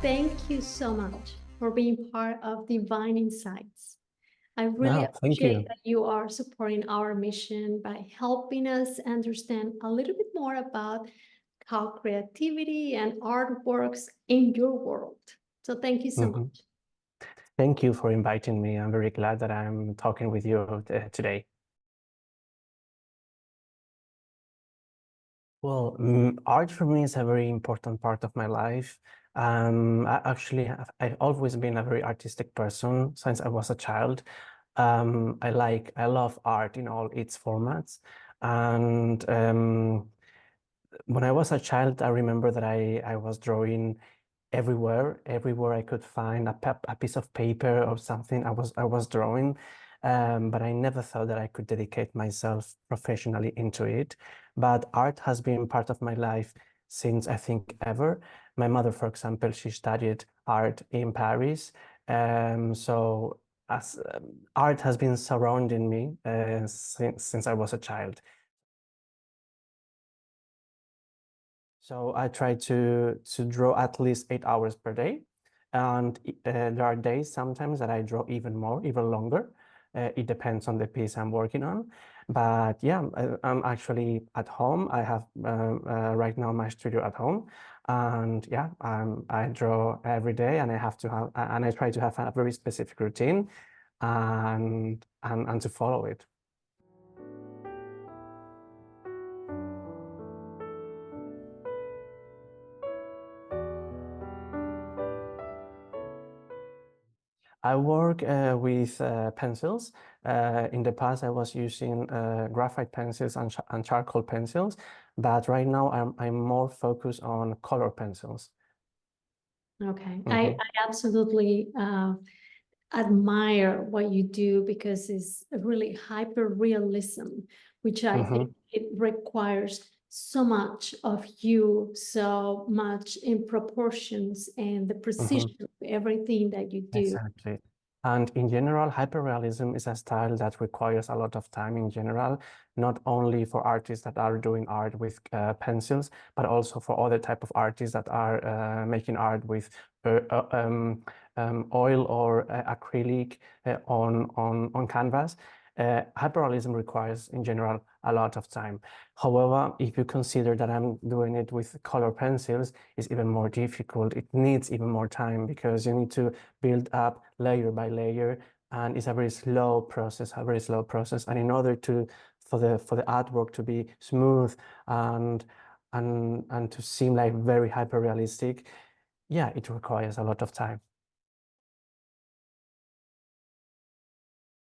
Thank you so much for being part of Divine Insights. I really No, thank appreciate you. that you are supporting our mission by helping us understand a little bit more about how creativity and art works in your world. So thank you so Mhm. much. Thank you for inviting me. I'm very glad that I'm talking with you today. Well, art for me is a very important part of my life. I've always been a very artistic person since I was a child. I love art in all its formats. And when I was a child, I remember that I was drawing everywhere I could find a piece of paper or something. I was drawing, but I never thought that I could dedicate myself professionally into it. But art has been part of my life since I think ever. My mother, for example, she studied art in Paris, so as art has been surrounding me since I was a child. So I try to draw at least 8 hours per day, and there are days sometimes that I draw even more, even longer. It depends on the piece I'm working on. But yeah, I'm actually at home. I have right now my studio at home, and yeah, I draw every day, and I try to have a very specific routine, and to follow it. I work with pencils. In the past, I was using graphite pencils and charcoal pencils, but right now I'm more focused on color pencils. Okay, Hmm. I absolutely admire what you do because it's really hyper realism, which I think Hmm. it requires so much of you, so much in proportions and the Hmm. precision of everything that you do. Exactly. And in general, hyperrealism is a style that requires a lot of time in general, not only for artists that are doing art with pencils, but also for other type of artists that are making art with uh, uh, um, oil or acrylic on canvas. Hyperrealism requires, in general, a lot of time. However, if you consider that I'm doing it with color pencils, it's even more difficult. It needs even more time because you need to build up layer by layer, and it's a very slow process, a very slow process. And in order for the artwork to be smooth and and to seem like very hyper realistic, yeah, it requires a lot of time.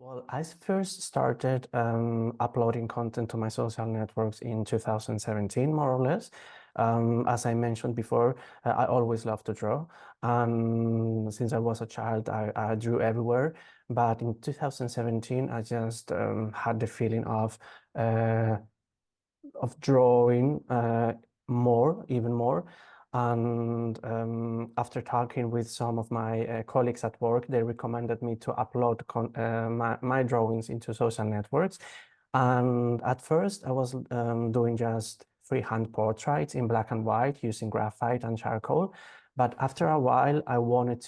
Well, I first started uploading content to my social networks in 2017, more or less. As I mentioned before, I always loved to draw. And since I was a child, I drew everywhere. But in 2017, I just had the feeling uh, of drawing more, even more. And after talking with some of my colleagues at work, they recommended me to upload my drawings into social networks. And at first, I was doing just freehand portraits in black and white using graphite and charcoal. But after a while, I wanted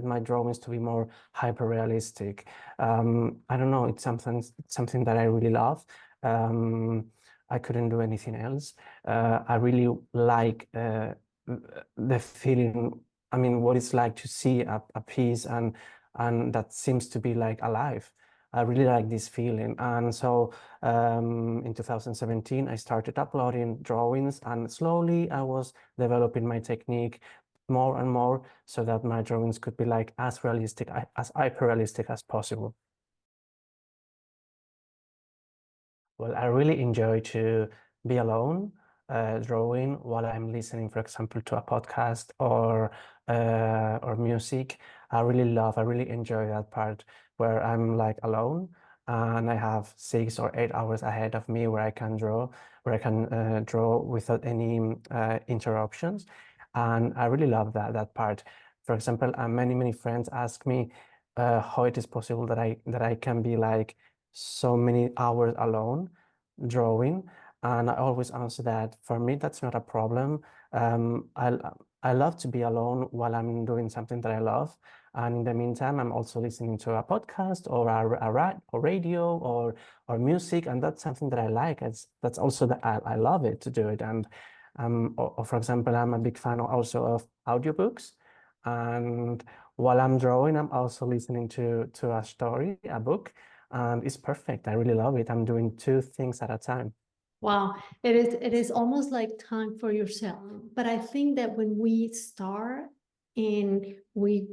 my drawings to be more hyper realistic. I don't know, it's something that I really love. Um, I couldn't do anything else. I really like the feeling. I mean, what it's like to see a piece and that seems to be like alive. I really like this feeling. And so in 2017, I started uploading drawings, and slowly I was developing my technique more and more so that my drawings could be like as realistic, as hyper realistic as possible. Well, I really enjoy to be alone, drawing while I'm listening, for example, to a podcast or music. I really enjoy that part where I'm like alone and I have 6 or 8 hours ahead of me where I can draw without any interruptions. And I really love that part. For example, many friends ask me how it is possible that I can be like so many hours alone drawing, and I always answer that for me that's not a problem. I love to be alone while I'm doing something that I love. And in the meantime, I'm also listening to a podcast or or radio or music, and that's something that I like. That's also that I love it to do it. And or for example, I'm a big fan also of audiobooks. And while I'm drawing, I'm also listening to a story, a book, and it's perfect. I really love it. I'm doing two things at a time. Wow, it is almost like time for yourself. But I think that when we start and we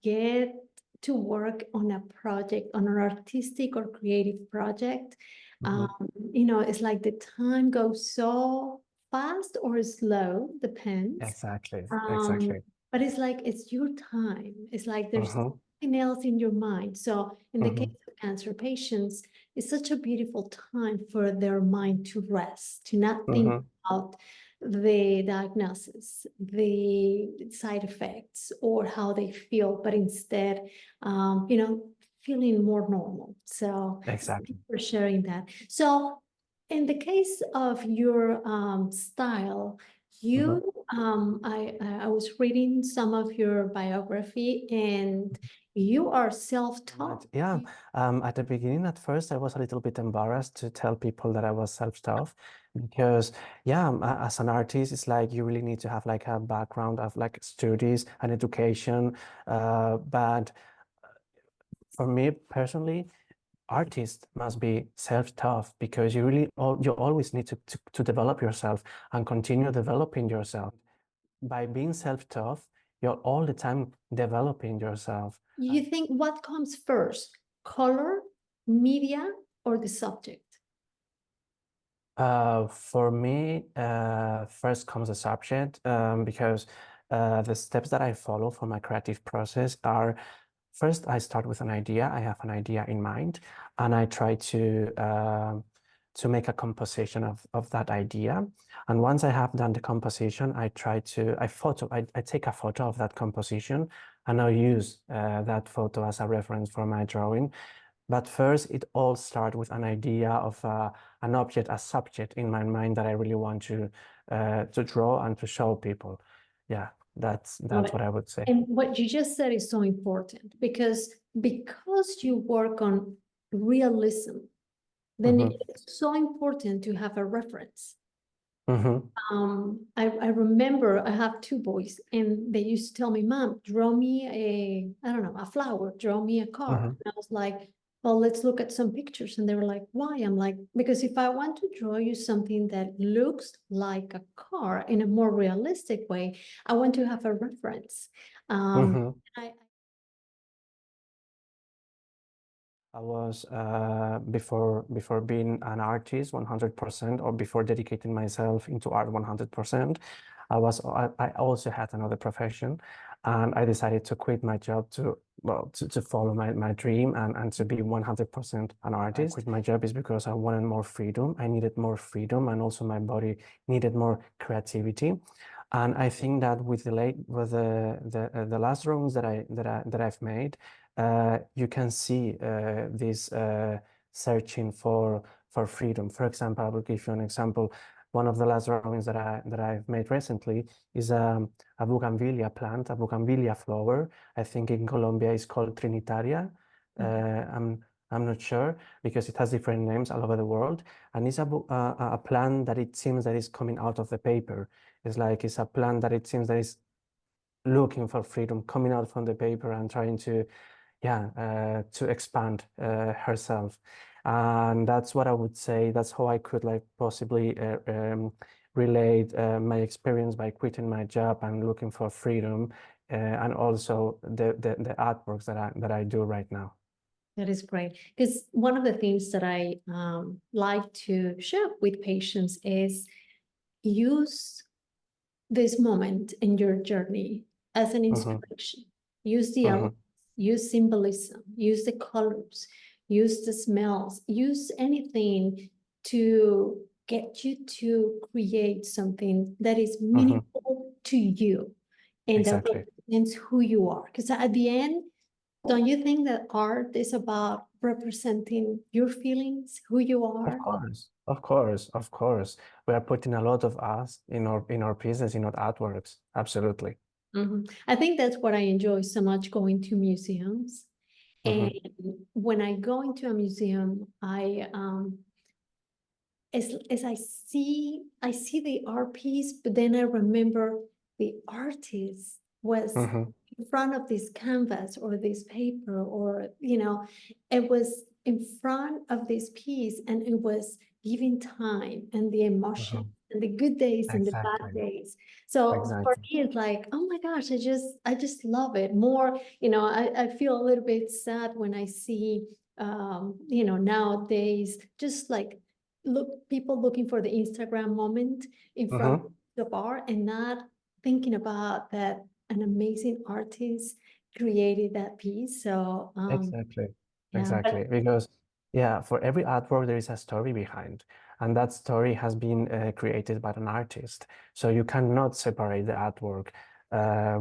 get to work on a project, on an artistic or creative project, Mhm. it's like the time goes so fast or slow, depends. Exactly, Um, exactly. but it's like it's your time. It's like there's Hmm. nothing else in your mind. So in the case Hmm. of cancer patients, it's such a beautiful time for their mind to rest, to not think Hmm. about the diagnosis, the side effects, or how they feel, but instead, feeling more normal. So thank you Exactly. for sharing that. So in the case of your style, Mhm. I was reading some of your biography, and you are Right. self-taught. Yeah. At the beginning, at first, I was a little bit embarrassed to tell people that I was self-taught because, yeah, as an artist, it's like you really need to have like a background of like studies and education. But for me personally, artists must be self-taught because you always need to develop yourself and continue developing yourself. By being self-taught, you're all the time developing yourself. You think what comes first, color, media, or the subject? For me, first comes the subject because the steps that I follow for my creative process are first, I start with an idea. I have an idea in mind, and I try to make a composition of that idea. And once I have done the composition, I take a photo of that composition, and I use that photo as a reference for my drawing. But first, it all starts with an idea of an object, a subject in my mind that I really want to draw and to show people. Yeah, Love that's it. what I would say. And what you just said is so important because you work on realism, then Hmm. it's so important to have a reference. Hmm. I remember I have two boys, and they used to tell me, "Mom, draw me I don't know, a flower, draw me a car." Hmm. And I was like, "Well, let's look at some pictures." And they were like, "Why?" I'm like, "Because if I want to draw you something that looks like a car in a more realistic way, I want to have a reference." Hmm. I I was before being an artist 100% or before dedicating myself into art 100%, I also had another profession, and I decided to quit my job to follow my dream and to be 100% an artist. I quit my job is because I wanted more freedom. I needed more freedom, and also my body needed more creativity. And I think that with the last drawings that I've made, you can see this searching for freedom. For example, I will give you an example. One of the last drawings that I've made recently is a bougainvillea plant, a bougainvillea flower. I think in Colombia it's called Trinitaria. Uh, I'm not sure because it has different names all over the world, and it's a plant that it seems that is coming out of the paper. It's a plant that it seems that is looking for freedom, coming out from the paper and trying to expand herself. And that's what I would say. That's how I could like possibly relate my experience by quitting my job and looking for freedom, and also the artworks that I do right now. That is great. Because one of the things that I like to share with patients is use this moment in your journey as an Hmm. inspiration. Use the Hmm. elements, use symbolism, use the colors, use the smells, use anything to get you to create something that is Hmm. meaningful to you and that Exactly. represents who you are. Because at the end, Don't you think that art is about representing your feelings, who you are? Of course, of course, of course. We are putting a lot of us in our pieces, in our artworks. Absolutely. I think that's what I enjoy so much going to museums. And when I go into a museum, as I see the art piece, but then I remember the artist was in front of this canvas or this paper, or it was in front of this piece, and it was giving time and the emotion and the good days and the bad Exactly. days. So for Exactly. me, it's like, oh my gosh, I just love it more. I feel a little bit sad when I see nowadays, just like people looking for the Instagram moment in front of the bar, and not thinking about that an amazing artist created that piece. So Exactly. yeah, but Exactly. Because, yeah, for every artwork, there is a story behind, and that story has been created by an artist. So you cannot separate the artwork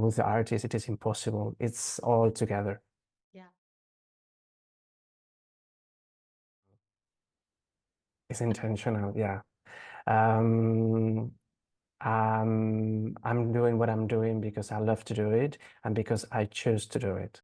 with the artist. It is impossible. It's all together. yeah. It's intentional. Yeah. Um, I'm doing what I'm doing because I love to do it and because I choose to do it.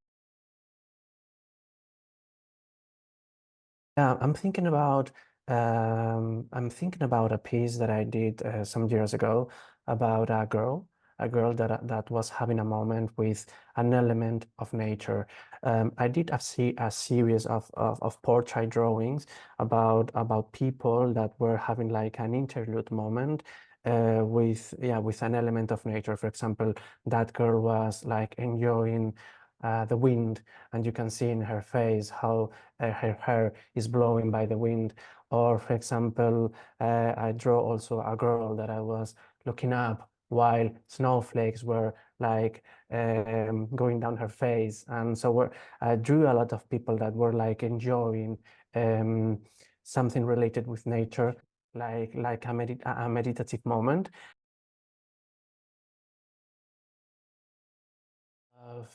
Yeah, I'm thinking about a piece that I did some years ago about a girl that was having a moment with an element of nature. I did a series of portrait drawings about people that were having like an interlude moment with an element of nature. For example, that girl was like enjoying the wind, and you can see in her face how her hair is blowing by the wind. Or for example, I draw also a girl that I was looking up while snowflakes were like going down her face. And so I drew a lot of people that were like enjoying um, something related with nature, like a meditative moment.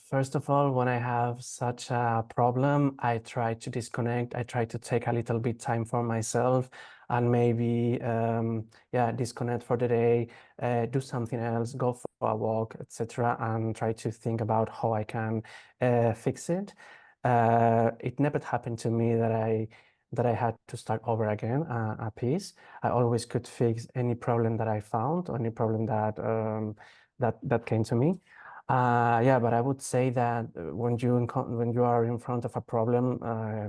First of all, when I have such a problem, I try to disconnect. I try to take a little bit time for myself and maybe, yeah, disconnect for the day, do something else, go for a walk, etc., and try to think about how I can fix it. It never happened to me that I had to start over again a piece. I always could fix any problem that I found, or any problem that came to me. Yeah, but I would say that when you are in front of a problem,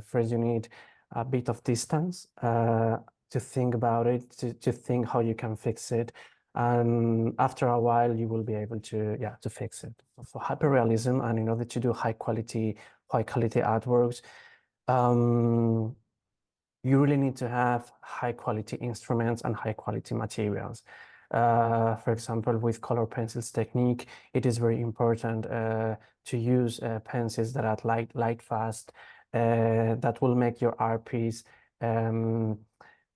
first you need a bit of distance to think about it, to think how you can fix it, and after a while you will be able to fix it. For hyperrealism, and in order to do high quality artworks, um, you really need to have high quality instruments and high quality materials. For example, with color pencils technique, it is very important to use pencils that are light fast, that will make your art piece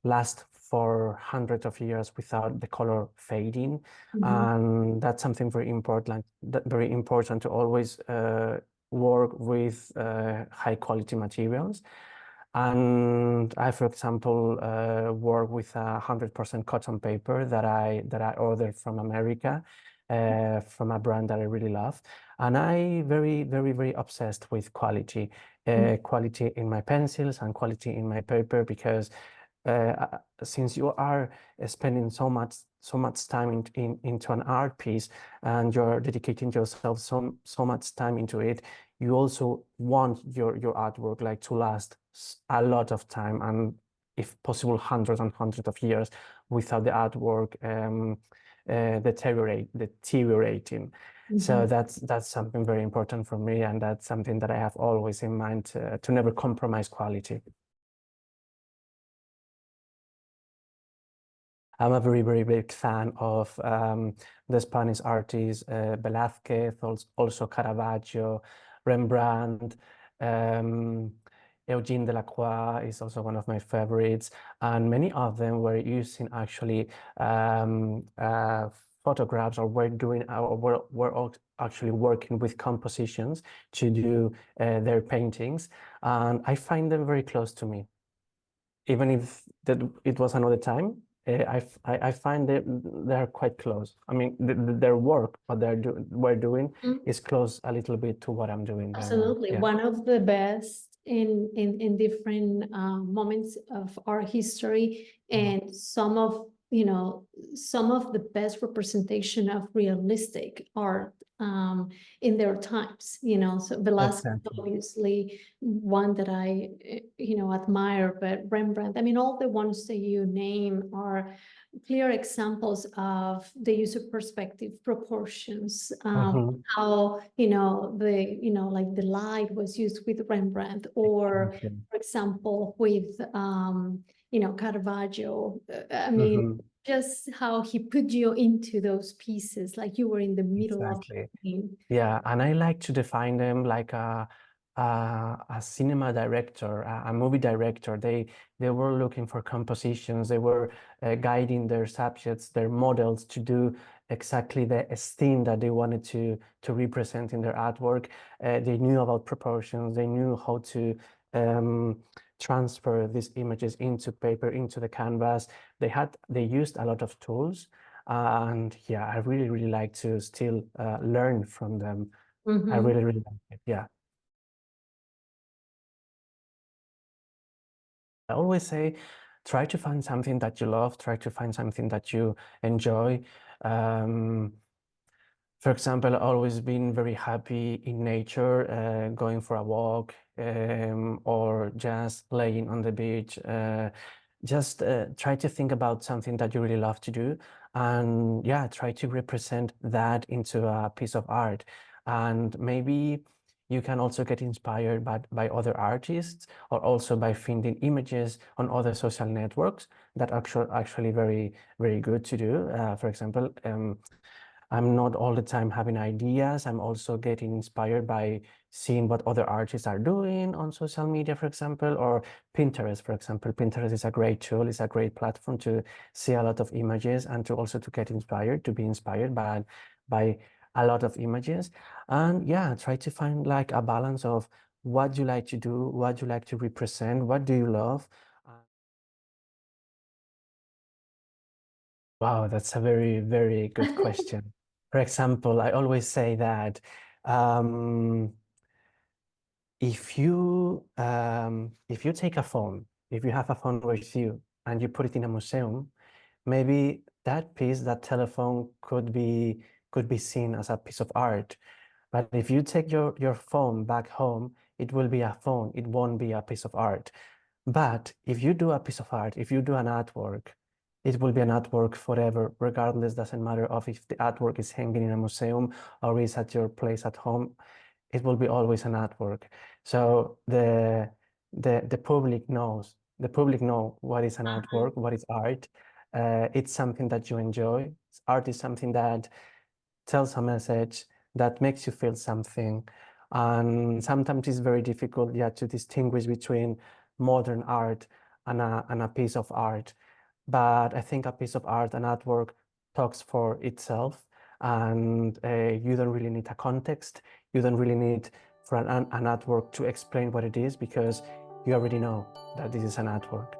last for hundreds of years without the color fading. And that's something very important to always work with high quality materials. And I, for example, work with 100% cotton paper that I ordered from America, from a brand that I really love. And I very obsessed with quality, quality in my pencils and quality in my paper, because since you are spending so much time into an art piece, and you're dedicating yourself so much time into it, you also want your artwork like to last a lot of time, and if possible hundreds and hundreds of years without the artwork deteriorating. So that's something very important for me, and that's something that I have always in mind, to never compromise quality. I'm a very big fan of the Spanish artists, Velázquez, also Caravaggio, Rembrandt, Eugene Delacroix is also one of my favorites, and many of them were using actually photographs, or were doing, or were actually working with compositions to do their paintings, and I find them very close to me. Even if that it was another time, I find that they're quite close. I mean, their work, what we're doing is close a little bit to what I'm doing right now. Absolutely. Yeah. One of the best in different moments of our history, and some of the best representation of realistic art in their times. So Velasquez, Exactly. obviously one that I admire, but Rembrandt. I mean, all the ones that you name are clear examples of the use of perspective, proportions, how like the light was used with Rembrandt, or Exactly. for example with Caravaggio. I mean, just how he put you into those pieces, like you were in the middle of Exactly. the scene. Yeah, and I like to define them like a cinema director, a movie director. They were looking for compositions. They were guiding their subjects, their models to do exactly the esteem that they wanted to represent in their artwork. They knew about proportions. They knew how to transfer these images into paper, into the canvas. They used a lot of tools. And yeah, I really, really like to still learn from them. I really, really like it. Yeah. I always say, try to find something that you love, try to find something that you enjoy. For example, I've always been very happy in nature, going for a walk, or just laying on the beach. Just try to think about something that you really love to do, and yeah, try to represent that into a piece of art. And maybe you can also get inspired by other artists, or also by finding images on other social networks that actually very, very good to do. For example, I'm not all the time having ideas. I'm also getting inspired by seeing what other artists are doing on social media, for example, or Pinterest, for example. Pinterest is a great tool. It's a great platform to see a lot of images and to also to get inspired, to be inspired by a lot of images. And yeah, try to find like a balance of what you like to do, what you like to represent, what do you love. Wow, that's a very, very good question. For example, I always say that um, if you take a phone, if you have a phone with you and you put it in a museum, maybe that piece, that telephone could be seen as a piece of art. But if you take your phone back home, it will be a phone. It won't be a piece of art. But if you do a piece of art, if you do an artwork, it will be an artwork forever, regardless, doesn't matter of if the artwork is hanging in a museum or is at your place at home, it will be always an artwork. So the public knows, what is an artwork, what is art. It's something that you enjoy. Art is something that tells a message, that makes you feel something. And sometimes it's very difficult, yeah, to distinguish between modern art and a piece of art. But I think a piece of art, an artwork, talks for itself, and you don't really need a context. You don't really need for an artwork to explain what it is, because you already know that this is an artwork.